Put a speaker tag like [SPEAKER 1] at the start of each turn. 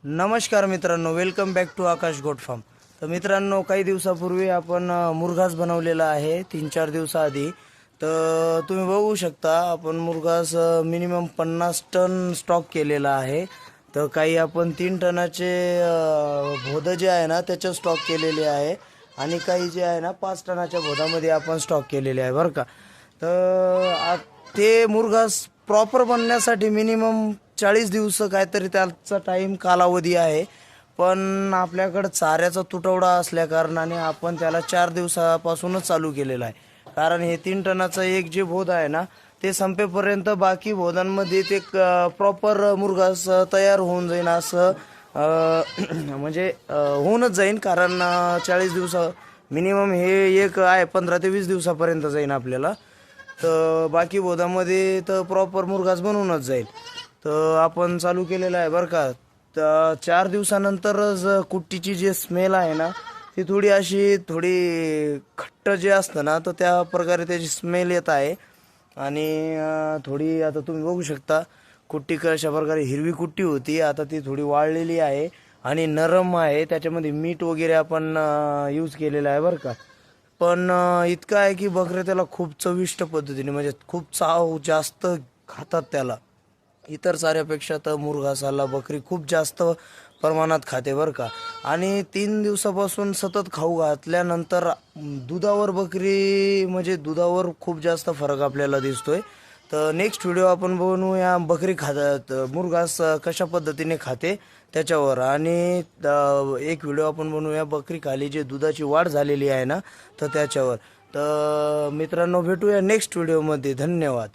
[SPEAKER 1] नमस्कार मित्रांनो, welcome back to Akash goat farm. तर मित्रांनो, काही दिवसापूर्वी आपण मुरघास बनवलेला आहे 3-4 दिवसाआधी. तर तुम्ही बघू शकता आपण मुरघास मिनिमम 50 टन स्टॉक केलेला आहे. तर काही आपण 3 टनाचे भोद जे आहे ना त्याचे स्टॉक केलेले आहे आणि काही जे आहे ना 5 टनाच्या भोदामध्ये आपण स्टॉक केलेले आहे बरं का. तर ते मुरघास प्रॉपर बनण्यासाठी मिनिमम 40 दिवस काहीतरी त्याचा टाईम कालावधी आहे. पण आपल्याकडं चाऱ्याचा तुटवडा असल्या कारणाने आपण त्याला 4 दिवसापासूनच चालू केलेला आहे. कारण हे 3 टनाचं एक जे भोद आहे ना ते संपेपर्यंत बाकी भोदांमध्ये ते प्रॉपर मुरघास तयार होऊन जाईल असं म्हणजे होऊनच जाईन. कारण 40 दिवस मिनिमम हे एक आहे 15 ते 20 दिवसापर्यंत जाईन आपल्याला. तर बाकी भोदामध्ये तर प्रॉपर मुरघास बनवूनच जाईल. तर आपण चालू केलेलं आहे बरं का. तर 4 दिवसानंतरच कुट्टीची जी स्मेल आहे ना ती थोडी खट्ट जे असतं ना तर त्या प्रकारे त्याची स्मेल येत आहे. आणि थोडी आता तुम्ही बघू शकता कुट्टी कशा प्रकारे हिरवी कुट्टी होती, आता ती थोडी वाळलेली आहे आणि नरम आहे. त्याच्यामध्ये मीठ वगैरे आपण यूज केलेलं आहे बरं का. पण इतकं आहे की बकरे त्याला खूप चविष्ट पद्धतीने म्हणजे खूप चाव जास्त खातात त्याला. इतर साऱ्यापेक्षा तर मुरघासाला बकरी खूप जास्त प्रमाणात खाते बरं का. आणि 3 दिवसापासून सतत खाऊ घातल्यानंतर दुधावर बकरी म्हणजे दुधावर खूप जास्त फरक आपल्याला दिसतोय. तर नेक्स्ट व्हिडिओ आपण बनवूया बकरी खात मुरघास कशा पद्धतीने खाते त्याच्यावर. आणि एक व्हिडिओ आपण बनवूया बकरी खाली जे दुधाची वाढ झालेली आहे ना तर त्याच्यावर. तर मित्रांनो, भेटूया नेक्स्ट व्हिडिओमध्ये. धन्यवाद.